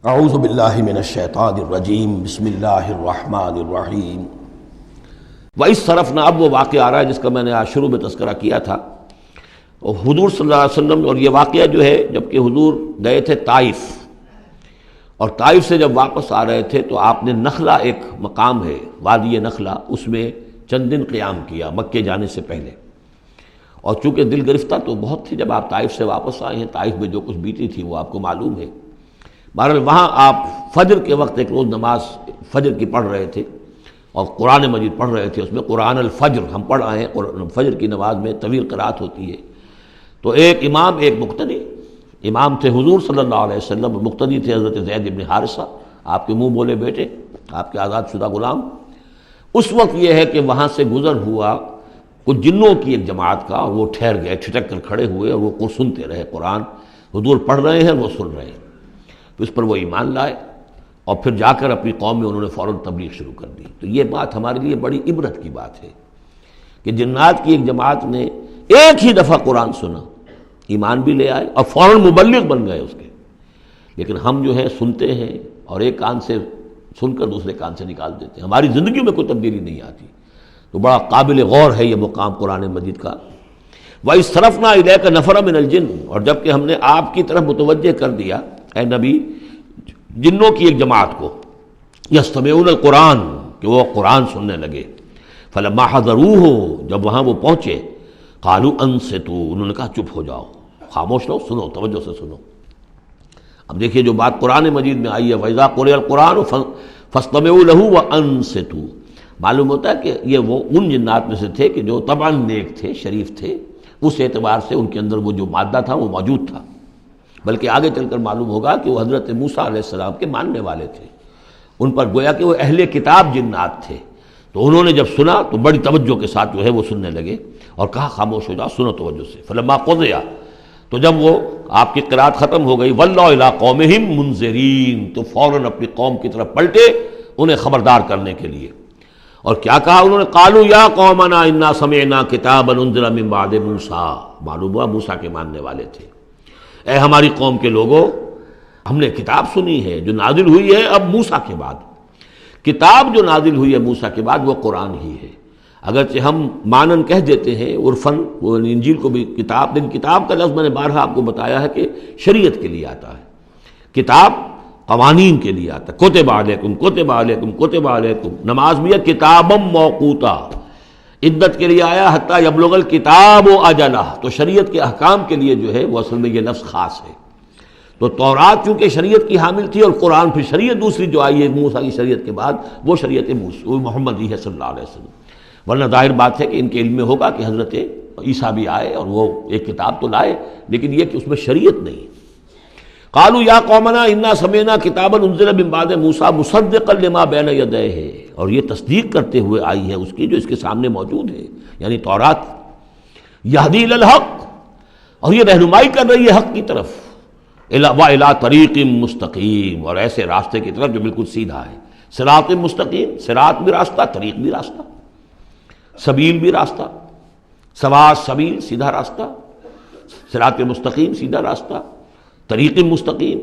اعوذ باللہ من الشیطان الرجیم بسم اللہ الرحمن الرحیم وَإِذْ صَرَفْنَا، اب وہ واقعہ آ رہا ہے جس کا میں نے آج شروع میں تذکرہ کیا تھا. اور حضور صلی اللہ علیہ وسلم، اور یہ واقعہ جو ہے جبکہ حضور گئے تھے طائف، اور طائف سے جب واپس آ رہے تھے تو آپ نے نخلہ، ایک مقام ہے وادی نخلہ، اس میں چند دن قیام کیا مکے جانے سے پہلے. اور چونکہ دل گرفتہ تو بہت تھی جب آپ طائف سے واپس آئے ہیں. طائف میں جو کچھ بیتی تھی وہ آپ کو معلوم ہے. بہرحال وہاں آپ فجر کے وقت ایک روز نماز فجر کی پڑھ رہے تھے اور قرآن مجید پڑھ رہے تھے. اس میں قرآن الفجر ہم پڑھ رہے ہیں، فجر کی نماز میں طویل قرات ہوتی ہے. تو ایک امام ایک مقتدی، امام تھے حضور صلی اللہ علیہ وسلم، مقتدی تھے حضرت زید بن حارثہ، آپ کے منہ بولے بیٹے، آپ کے آزاد شدہ غلام. اس وقت یہ ہے کہ وہاں سے گزر ہوا کچھ جنوں کی ایک جماعت کا، اور وہ ٹھہر گئے، ٹھٹک کر کھڑے ہوئے، اور وہ سنتے رہے. قرآن حضور پڑھ رہے ہیں، وہ سن رہے ہیں. تو اس پر وہ ایمان لائے، اور پھر جا کر اپنی قوم میں انہوں نے فوراً تبلیغ شروع کر دی. تو یہ بات ہمارے لیے بڑی عبرت کی بات ہے کہ جنات کی ایک جماعت نے ایک ہی دفعہ قرآن سنا، ایمان بھی لے آئے اور فوراً مبلغ بن گئے اس کے. لیکن ہم جو ہے سنتے ہیں اور ایک کان سے سن کر دوسرے کان سے نکال دیتے ہیں، ہماری زندگیوں میں کوئی تبدیلی نہیں آتی. تو بڑا قابل غور ہے یہ مقام قرآن مجید کا. وَإِذْ صَرَفْنَا إِلَيْكَ نَفَرًا مِنَ الْجِنِّ، اور جب کہ ہم نے آپ کی طرف متوجہ کر دیا اے نبی جنوں کی ایک جماعت کو، یستمعون القرآن، کہ وہ قرآن سننے لگے. فلما حضروہ، جب وہاں وہ پہنچے، قالوا انصتوا، انہوں نے کہا چپ ہو جاؤ، خاموش رہو، سنو، توجہ سے سنو. اب دیکھیے جو بات قرآن مجید میں آئی ہے، وَإِذَا قُرِئَ الْقُرْآنُ فَاسْتَمِعُوا لَهُ وَأَنصِتُوا، معلوم ہوتا ہے کہ یہ وہ ان جنات میں سے تھے کہ جو طبعاً نیک تھے، شریف تھے. اس اعتبار سے ان کے اندر وہ جو مادہ تھا وہ موجود تھا. بلکہ آگے چل کر معلوم ہوگا کہ وہ حضرت موسیٰ علیہ السلام کے ماننے والے تھے. ان پر گویا کہ وہ اہل کتاب جنات تھے. تو انہوں نے جب سنا تو بڑی توجہ کے ساتھ جو ہے وہ سننے لگے، اور کہا خاموش ہو جاؤ، سنو توجہ سے. فلما قضی، تو جب وہ آپ کی قرات ختم ہو گئی، وَلَّوْا إِلَىٰ قَوْمِهِمْ مُنذِرِينَ، تو فوراً اپنی قوم کی طرف پلٹے انہیں خبردار کرنے کے لیے. اور کیا کہا انہوں نے؟ قالوا یا قومنا انا سمعنا کتابا انزل من بعد موسیٰ، معلوم ہوا موسیٰ کے ماننے والے تھے. اے ہماری قوم کے لوگوں، ہم نے کتاب سنی ہے جو نازل ہوئی ہے اب موسیٰ کے بعد. کتاب جو نازل ہوئی ہے موسیٰ کے بعد وہ قرآن ہی ہے. اگرچہ ہم مانن کہہ دیتے ہیں عرفاً، وہ انجیل کو بھی کتاب، لیکن کتاب کا لفظ میں نے بارہا آپ کو بتایا ہے کہ شریعت کے لیے آتا ہے. کتاب قوانین کے لیے آتا ہے. کتب علیکم کتب علیکم کتب علیکم، نماز بھی ہے کتابا موقوتا، عدت کے لیے آیا حتیٰ یبلغ الکتاب اجلہ. تو شریعت کے احکام کے لیے جو ہے وہ اصل میں یہ لفظ خاص ہے. تو تورات چونکہ شریعت کی حامل تھی، اور قرآن پھر شریعت دوسری جو آئی ہے موسیٰ کی شریعت کے بعد، وہ شریعت محمد ہی ہے صلی اللہ علیہ وسلم. ورنہ ظاہر بات ہے کہ ان کے علم میں ہوگا کہ حضرت عیسیٰ بھی آئے اور وہ ایک کتاب تو لائے، لیکن یہ کہ اس میں شریعت نہیں. قالوا یا قومنا انا سمعنا کتابا انزل من بعد موسیٰ مصدقا لما بین یدیہ، اور یہ تصدیق کرتے ہوئے آئی ہے اس کی جو اس کے سامنے موجود ہے، یعنی تورات. یہدی الی الحق، اور یہ رہنمائی کر رہی ہے حق کی طرف. وَإِلَىٰ طَرِیقٍ مُسْتَقِیمٍ، اور ایسے راستے کی طرف جو بالکل سیدھا ہے. صراط مستقیم، صراط بھی راستہ، طریق بھی راستہ، سبیل بھی راستہ، سواء السبیل سیدھا راستہ، صراط مستقیم سیدھا راستہ، طریق مستقیم.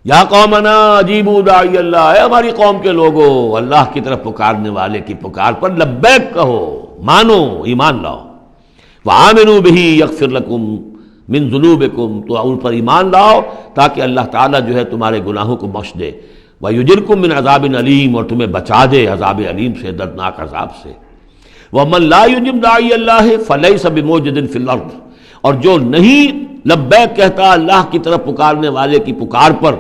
یا قومنا اجیبوا داعی اللہ، اے ہماری قوم کے لوگوں، اللہ کی طرف پکارنے والے کی پکار پر لبیک کہو، مانو، ایمان لاؤ. وآمنوا بہ یغفر لکم من ذنوبکم، تو ان پر ایمان لاؤ تاکہ اللہ تعالیٰ جو ہے تمہارے گناہوں کو بخش دے. ویجرکم من عذاب علیم، اور تمہیں بچا دے عذاب علیم سے، دردناک عذاب سے. ومن لا یجب داعی اللہ فلیس بموجد فی الارض، اور جو نہیں لبیک کہتا اللہ کی طرف پکارنے والے کی پکار پر،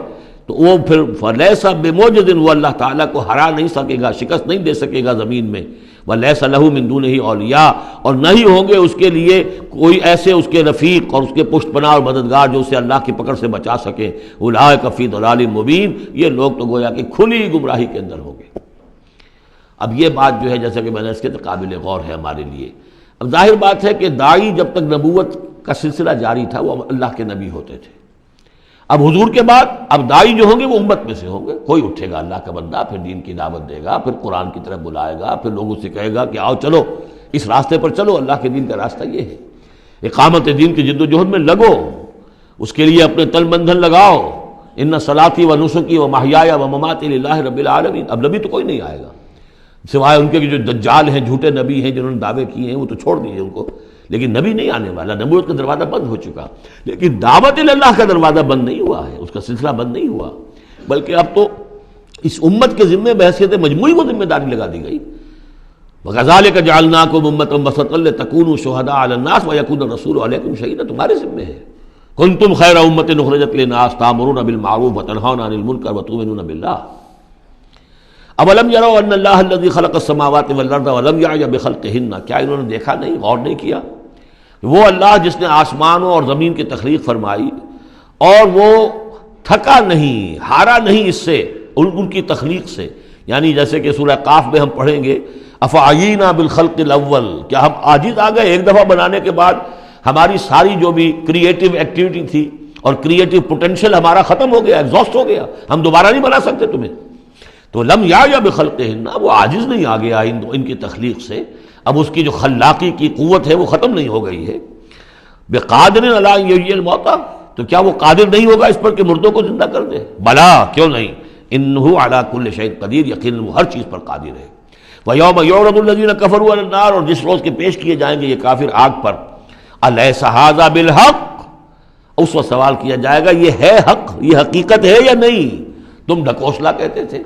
تو وہ پھر فلیس بموجد، وہ اللہ تعالیٰ کو ہرا نہیں سکے گا، شکست نہیں دے سکے گا زمین میں. ولیس لہ من دونہ اولیاء، اور نہیں ہوں گے اس کے لیے کوئی ایسے اس کے رفیق اور اس کے پشت پناہ اور مددگار جو اسے اللہ کی پکڑ سے بچا سکے. اولئک فی ضلال مبین، یہ لوگ تو گویا کہ کھلی گمراہی کے اندر ہوں گے. اب یہ بات جو ہے جیسا کہ میں نے اس کے قابل غور ہے ہمارے لیے. اب ظاہر بات ہے کہ داعی جب تک نبوت کا سلسلہ جاری تھا وہ اللہ کے نبی ہوتے تھے. اب حضور کے بعد اب داعی جو ہوں گے وہ امت میں سے ہوں گے. کوئی اٹھے گا اللہ کا بندہ، پھر دین کی دعوت دے گا، پھر قرآن کی طرف بلائے گا، پھر لوگوں سے کہے گا کہ آؤ چلو اس راستے پر چلو، اللہ کے دین کا راستہ یہ ہے. اقامت دین کی جد و جہد میں لگو، اس کے لیے اپنے تن بندھن لگاؤ، ان صلاتی و نسکی و محیای و مماتی للہ رب العالمین. اب نبی تو کوئی نہیں آئے گا سوائے ان کے جو دجال ہیں، جھوٹے نبی ہیں جنہوں نے دعوے کیے ہیں، وہ تو چھوڑ دیجیے ان کو، لیکن نبی نہیں آنے والا. نبوت کا دروازہ بند ہو چکا، لیکن دعوت اللہ کا دروازہ بند نہیں ہوا ہے، اس کا سلسلہ بند نہیں ہوا، بلکہ اب تو اس امت کے ذمے بحیثیت مجموعی وہ ذمہ داری لگا دی گئی. وَكَذَلِكَ جَعَلْنَاكُمْ أُمَّةً وَسَطًا لِتَكُونُوا شُهَدَاءَ عَلَى النَّاسِ وَيَكُونَ الرَّسُولُ عَلَيْكُمْ شَهِيدًا. تمہارے ذمے ہے. كُنتُمْ خَيْرَ أُمَّةٍ أُخْرِجَتْ لِلنَّاسِ تَأْمُرُونَ بِالْمَعْرُوفِ وَتَنْهَوْنَ عَنِ الْمُنكَرِ وَتُؤْمِنُونَ بِاللَّهِ. اولم يروا ان اللہ الذي خلق السماوات والارض ولم يعي بخلقهن. کیا انہوں نے دیکھا نہیں، غور نہیں کیا؟ وہ اللہ جس نے آسمانوں اور زمین کی تخلیق فرمائی اور وہ تھکا نہیں، ہارا نہیں اس سے، ان کی تخلیق سے. یعنی جیسے کہ سورہ قاف میں ہم پڑھیں گے افعینا بالخلق الاول، کیا ہم عاجز آ گئے ایک دفعہ بنانے کے بعد؟ ہماری ساری جو بھی کریٹو ایکٹیویٹی تھی اور کریٹو پوٹینشیل ہمارا ختم ہو گیا، ایگزاسٹ ہو گیا، ہم دوبارہ نہیں بنا سکتے تمہیں. تو لم یا بخلقہن، وہ عاجز نہیں آ گیا ان کی تخلیق سے، اب اس کی جو خلاقی کی قوت ہے وہ ختم نہیں ہو گئی ہے. بقادر علی ان یحیی الموتى، تو کیا وہ قادر نہیں ہوگا اس پر کہ مردوں کو زندہ کر دے؟ بلا، کیوں نہیں، انہ علی کل شیء قدیر، یقیناً وہ ہر چیز پر قادر ہے. ویوم یعرض الذین کفروا علی النار، اور جس روز کے پیش کیے جائیں گے یہ کافر آگ پر، الیس ھذا بالحق، اس وقت سوال کیا جائے گا یہ ہے حق، یہ حقیقت ہے یا نہیں؟ تم ڈھکوسلا کہتے تھے،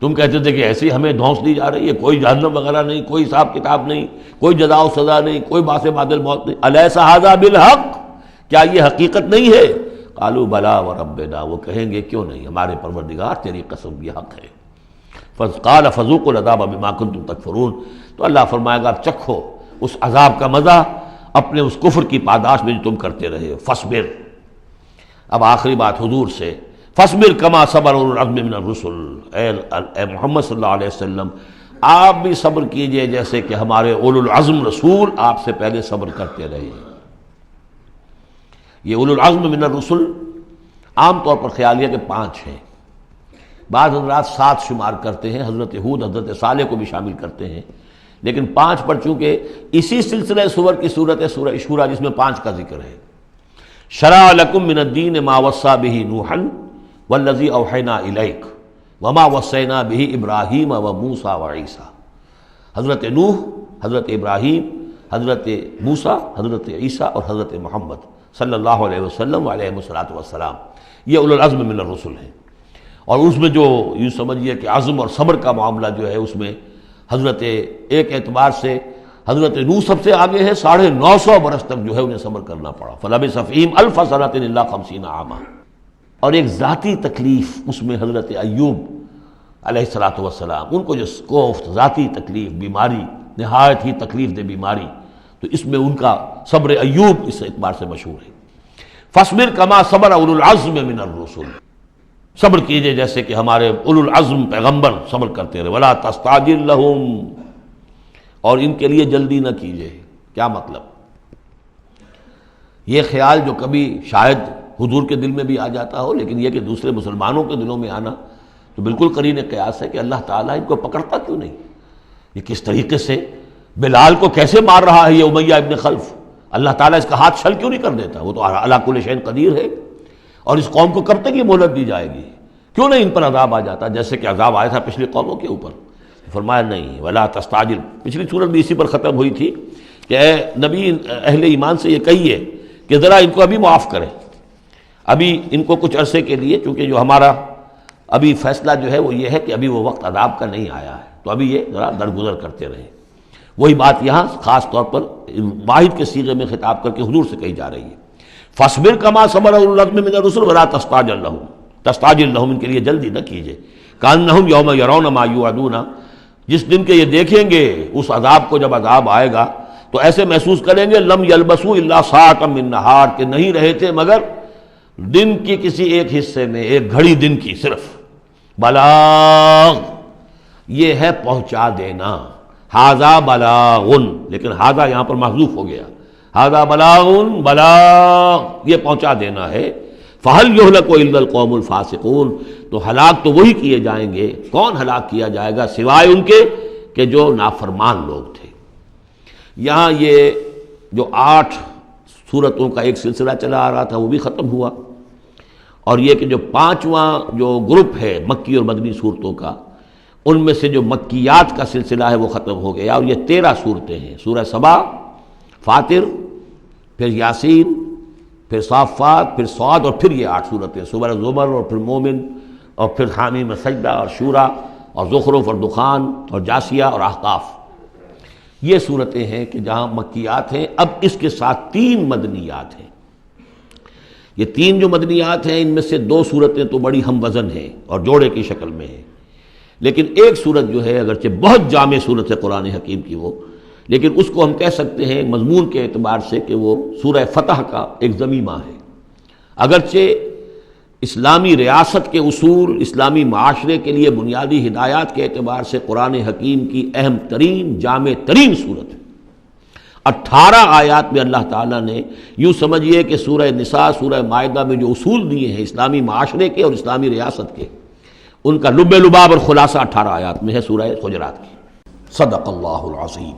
تم کہتے تھے کہ ایسی ہمیں دھونس دی جا رہی ہے، کوئی جہنم وغیرہ نہیں، کوئی حساب کتاب نہیں، کوئی جزا و سزا نہیں، کوئی باس بادل موت نہیں. الیس ھذا بالحق، کیا یہ حقیقت نہیں ہے؟ قالوا بلا وربنا، وہ کہیں گے کیوں نہیں، ہمارے پروردگار تیری قسم یہ حق ہے. قال فذوقوا العذاب بما کنتم تکفرون، تو اللہ فرمائے گا اب چکھو اس عذاب کا مزہ اپنے اس کفر کی پاداش میں جو تم کرتے رہے. فاصبر، اب آخری بات حضور سے، فاصبر کما صبر اولو العزم من الرسل. اے محمد صلی اللہ علیہ وسلم آپ بھی صبر کیجئے جیسے کہ ہمارے اولو العزم رسول آپ سے پہلے صبر کرتے رہے. یہ اولو العزم من الرسل عام طور پر خیال ہے کہ 5 ہیں، بعض حضرات 7 شمار کرتے ہیں، حضرت ہود حضرت صالح کو بھی شامل کرتے ہیں، لیکن 5 پر چونکہ اسی سلسلہ سور کی صورت ہے سورہ شورى جس میں 5 کا ذکر ہے. شرع لکم من الدین ما وصى به نوحا والذی اوحینا الیک وما وصینا به ابراہیم وموسیٰ وعیسیٰ. حضرت نوح، حضرت ابراہیم، حضرت موسیٰ، حضرت عیسیٰ اور حضرت محمد صلی اللہ علیہ وسلم علیہ السلام، یہ اولو العزم من الرسل ہیں. اور اس میں جو یوں سمجھیے کہ عزم اور صبر کا معاملہ جو ہے اس میں حضرت ایک اعتبار سے حضرت نوح سب سے آگے ہے، 950 برس تک جو ہے انہیں صبر کرنا پڑا. فلبث فیہم 1000 سنۃ الا 50 عاما. اور ایک ذاتی تکلیف اس میں حضرت ایوب علیہ السلام، ان کو جو کوفت، ذاتی تکلیف، بیماری، نہایت ہی تکلیف دہ بیماری، تو اس میں ان کا صبر ایوب اس اعتبار سے مشہور ہے. فاصبر کما صبر اولو العزم من الرسل، صبر کیجئے جیسے کہ ہمارے اولو العزم پیغمبر صبر کرتے رہے. ولا تستعجل لهم، اور ان کے لیے جلدی نہ کیجئے. کیا مطلب؟ یہ خیال جو کبھی شاید حضور کے دل میں بھی آ جاتا ہو، لیکن یہ کہ دوسرے مسلمانوں کے دلوں میں آنا تو بالکل قرین قیاس ہے کہ اللہ تعالیٰ ان کو پکڑتا کیوں نہیں؟ یہ کس طریقے سے بلال کو کیسے مار رہا ہے یہ امیہ ابن خلف، اللہ تعالیٰ اس کا ہاتھ چھل کیوں نہیں کر دیتا؟ وہ تو علی کل شیء قدیر ہے. اور اس قوم کو کب تک یہ مہلت دی جائے گی؟ کیوں نہیں ان پر عذاب آ جاتا جیسے کہ عذاب آیا تھا پچھلی قوموں کے اوپر؟ فرمایا نہیں، ولا تستعجل. پچھلی صورت بھی اسی پر ختم ہوئی تھی کہ اے نبی اہل ایمان سے یہ کہیے کہ ذرا ان کو ابھی معاف کریں، ابھی ان کو کچھ عرصے کے لیے، چونکہ جو ہمارا ابھی فیصلہ جو ہے وہ یہ ہے کہ ابھی وہ وقت عذاب کا نہیں آیا ہے، تو ابھی یہ ذرا درگزر کرتے رہیں. وہی بات یہاں خاص طور پر واحد کے صیغے میں خطاب کر کے حضور سے کہی جا رہی ہے. فاصبر کما صبر اولو العزم من الرسل ولا تستعجل لهم، ان کے لیے جلدی نہ کیجیے. کانہم یوم یرون ما یوعدون، جس دن کے یہ دیکھیں گے اس عذاب کو، جب عذاب آئے گا تو ایسے محسوس کریں گے لم یلبسوا الا ساعۃ من نہار، کہ نہیں رہے تھے مگر دن کی کسی ایک حصے میں، ایک گھڑی دن کی صرف. بلاغ، یہ ہے پہنچا دینا. ھذا بلاغ، لیکن ھذا یہاں پر محذوف ہو گیا. ھذا بلاغ، بلاغ یہ پہنچا دینا ہے. فہل یہلک الا القوم الفاسقون، تو ہلاک تو وہی کیے جائیں گے. کون ہلاک کیا جائے گا سوائے ان کے کہ جو نافرمان لوگ تھے. یہاں یہ جو 8 سورتوں کا ایک سلسلہ چلا آ رہا تھا وہ بھی ختم ہوا، اور یہ کہ جو پانچواں جو گروپ ہے مکی اور مدنی صورتوں کا، ان میں سے جو مکیات کا سلسلہ ہے وہ ختم ہو گیا، اور یہ 13 صورتیں ہیں: سورہ سبا، فاطر، پھر یاسین، پھر صافات، پھر صاد، اور پھر یہ 8 صورتیں: سورہ زمر، اور پھر مومن، اور پھر حامیم سجدہ، اور شورا، اور زخرف، اور دخان، اور جاسیہ، اور احقاف۔ یہ صورتیں ہیں کہ جہاں مکیات ہیں۔ اب اس کے ساتھ 3 مدنیات ہیں۔ یہ 3 جو مدنیات ہیں، ان میں سے 2 صورتیں تو بڑی ہم وزن ہیں اور جوڑے کی شکل میں ہیں، لیکن ایک صورت جو ہے اگرچہ بہت جامع صورت ہے قرآن حکیم کی وہ، لیکن اس کو ہم کہہ سکتے ہیں مضمون کے اعتبار سے کہ وہ سورہ فتح کا ایک ضمیمہ ہے۔ اگرچہ اسلامی ریاست کے اصول، اسلامی معاشرے کے لیے بنیادی ہدایات کے اعتبار سے قرآن حکیم کی اہم ترین، جامع ترین صورت ہے۔ 18 آیات میں اللہ تعالیٰ نے، یوں سمجھیے کہ سورہ نساء، سورہ مائدہ میں جو اصول دیے ہیں اسلامی معاشرے کے اور اسلامی ریاست کے، ان کا لب لباب اور خلاصہ 18 آیات میں ہے سورہ حجرات کی۔ صدق اللہ العظیم۔